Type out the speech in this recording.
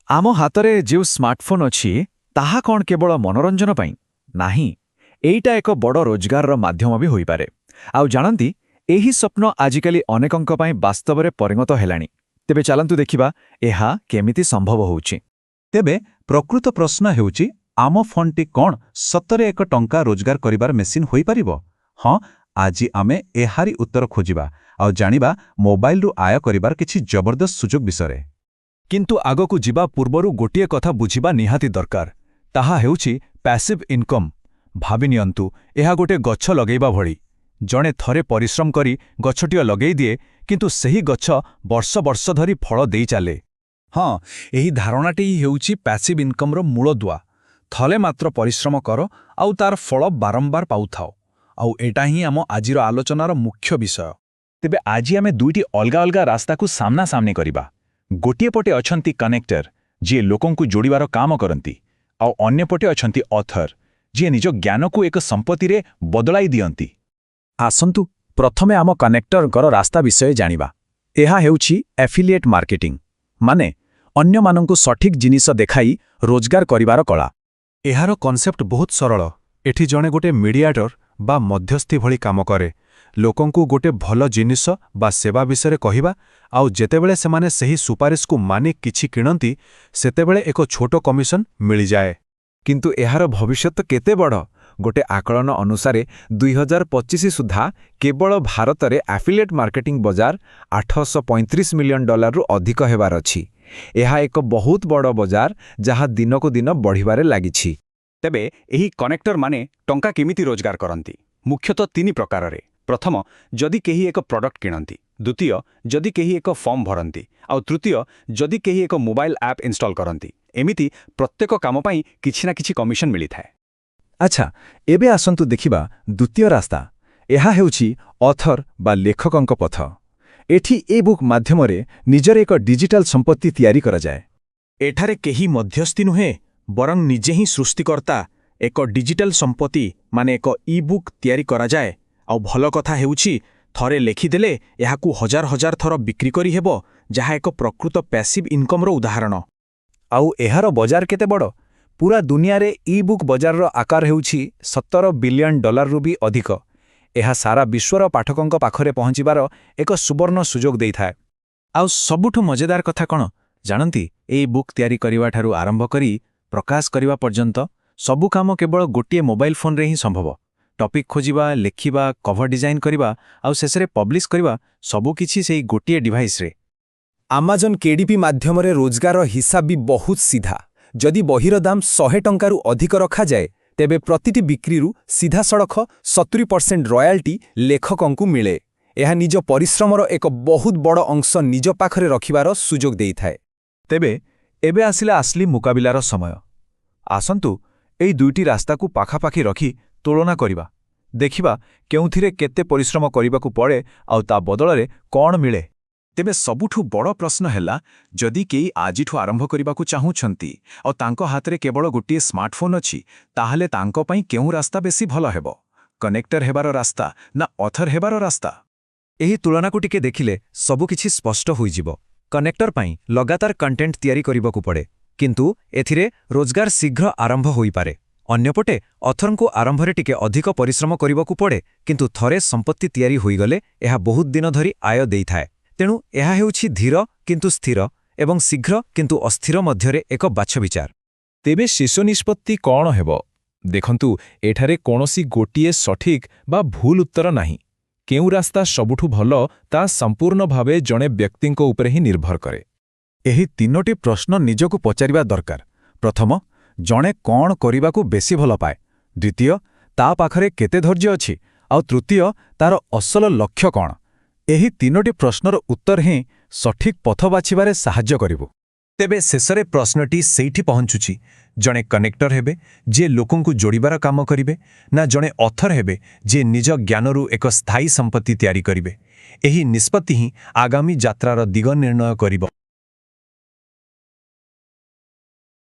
आम हातरे जो स्मार्टफोन अच्छी ताहा कौन केवल मनोरंजन पाई नाही एईटा एक बड़ रोजगार माध्यम भी होई पारे। आउ जानती एही स्वप्न आजिकाली अनेकंक पाई वास्तव में परिणत हेलानी। तेबे चलंतु देखिबा एहा केमिति संभव होउछि। तेबे प्रकृत प्रश्न हेउछि आम फोनटी कौन सतरे एक टंका रोजगार करिबार मेसिन होई परिबो? हाँ, आज आमे एहारी उत्तर खोजिबा आउ जानिबा मोबाइल रु आय करिबार किछि जबरदस्त सुजोग विषय। किंतु आगकु जिबा पूर्वरु गोटिए कथा बुझिबा निहाती दरकार। ताहा हेउछि पैसिव इनकम। भाबि नियंतु एहा गोटे गच्छ लगेइबा भଳି। जणे थरे परिश्रम करी गच्छटिया लगेई दिए किंतु सेही गच्छ वर्ष वर्ष धरी फल देई चाले। हाँ, एही धारणाटी ही हेउछि पैसिव इनकम रो मूलदुआ। थले मात्र परिश्रम कर आउ तार फल बारंबार पाउथाओ। आउ एटा ही आम आजिर आलोचनार मुख्य विषय। तेबे आज आमे दुईटी अलगा अलगा रास्ता को सामना सामने करिबा। गोटिए पटे अछंती कनेक्टर जे लोकंकु जोड़िबार काम करंती आउ अन्य पटे अछंती ऑथर जे निज ज्ञान को एक संपत्ति रे बदलाई दियंती। आसंतु प्रथमे आम कनेक्टरकर रास्ता विषय जानिबा। एहा हेउछि एफिलिएट मार्केटिंग, माने अन्य मानंकु सठिक जिनिस देखाई रोजगार करिबार कला। एहार कॉन्सेप्ट बहुत सरल। एठी जणे गोटे मीडिएटर बा मध्यस्थी भली काम करे। लोकंकु गोटे भल जिनिस बा सेवा विषय कहिबा आउ जेतेबेले सेमाने सही सुपारिश को मानि किछि किणंती सेतेबेले एक छोटो कमिशन मिली जाए। किंतु एहार भविष्यत केते बड़? गोटे आकलन अनुसारे 2025 सुधा केवल भारत रे एफिलिएट मार्केटिंग बजार $835 मिलियन रु अधिक हेबार अछि। एहा एक बहुत बड़ बजार जहा दिन को दिन बढ़िबारे लागिछि। तेबे एही कनेक्टर माने टंका केमिति रोजगार करंती? मुख्यतः तीन प्रकार रे। प्रथम, जदि केही एक प्रोडक्ट किणंती। द्वितीय, जदि केही एक फॉर्म भरंती। आउ तृतीय, जदि केही एक मोबाइल ऐप इंस्टॉल करंती। एमिति प्रत्येक काम पाई किछि ना किछि कमिशन मिली थाए। अच्छा, एबे आसंतु देखिबा द्वितीय रास्ता। एहा हेउछि ऑथर बा लेखकंक पथ। एठी ए बुक माध्यमरे निजर एक डिजिटल संपत्ति तयारी करा जाए। एठारे केही मध्यस्थी नुहे बरं निजे ही सृष्टिकर्ता एक डिजिटल संपत्ति माने एक ई बुक तयारी करा जाए। आउ भल कथा हेउछि थरे लेखिदेले एहाकु हजार हजार थर बिक्री करी हेबो, जहा एक प्रकृत पैसिव इनकम रो उदाहरण। आउ एहार बजार केते बड़? पूरा दुनिया रे ई बुक बजार रो आकार हेउछि $17 बिलियन रु भी अधिक। एहा सारा विश्वर पाठकंक पाखरे पहुंचिबार एक सुवर्ण सुजोग देई थाए। आउ सबुठु मजेदार कथा कण जानंती? एई बुक तयारी करिवा ठारू आरंभ करी प्रकाश करिवा पर्यंत सबु काम केवल गोटिए मोबाइल फोन रे ही संभव। टॉपिक खोजिबा, लेखिबा, कवर डिजाइन करिबा आउ शेषरे पब्लिश करिबा सबु किछि सेई गोटिए डिवाइस रे। अमेजन केडीपी माध्यम रे रोजगार हिसाब भी बहुत सीधा। जदि बहिर दाम 100 टंका रु अधिक रखा जाए तेबे प्रतिटी बिक्री रु सीधा सड़क 70% रॉयल्टी लेखकंकु मिले। एहा निज परिश्रमर एक बहुत बड़ अंश निज पाखरे रखिबार सुजोग देई थाए। तेबे एबे आसिला असली मुकाबिलार समय। आसंतु एई दुईटी रास्ता को पाखापाखी रखी तुलना करिबा। देखिबा केउथिरे केते परिश्रम करिबाकु पड़े आउ ता बदलरे कोन मिले। तेबे सबुठु बड़ प्रश्न हैला, जदि केही आजिठु आरंभ करिबाकु चाहुछंती और तांको हातरे केवल गोटिए स्मार्टफोन अछि, ताहले तांको पई केउ रास्ता बेसी भल हेबो? कनेक्टर हेबार रास्ता ना ऑथर हेबार रास्ता? एही तुलनाकु टिके देखिले सबु किछि स्पष्ट होई जिवो। कनेक्टर पई लगातार कंटेंट तयारी करिबाकु पड़े, किंतु एथिरे रोजगार शीघ्र आरंभ होई पारे। अन्यपटे ऑथरंकु आरंभरे टिके अधिक परिश्रम करिबाकु पड़े, किंतु थरे संपत्ति तयारी होई गले एहा बहुत दिन धरी आय देई थाए। तेणु एहा हेउछि धीर किंतु स्थिर एवं शीघ्र किंतु अस्थिर मध्यरे एक बाछविचार। तेबे शेष निष्पत्ति कौन हेबो? देखंतु एठारे कोनोसी गोटिए सठिक बा भूल उत्तर नाही। केउ रास्ता सबुठु भलो ता संपूर्ण भावे जणे व्यक्तिंको उपरे ही निर्भर करे। एही तीनोटी प्रश्न निजको पचारिबा दरकार। प्रथम, जणे कौन करिबाकु बेसी भल पाए। द्वितीय, ता पाखरे केते धैर्य अछि। आउ तृतीय, तार असल लक्ष्य कौन। एही तीनोटी प्रश्नर उत्तर ही सठिक पथ बाछिबारे साहाय्य करिबो। तेबे शेषरे प्रश्नटी सेठी पहुंचुछि, जणे कनेक्टर हेबे जे लोकंकु जोड़िबार काम करिबे ना जणे ऑथर हेबे जे निज ज्ञानरू एक स्थायी संपत्ति तयारी करिबे। एही निष्पत्ति ही आगामी यात्रार दिग निर्णय करिबो।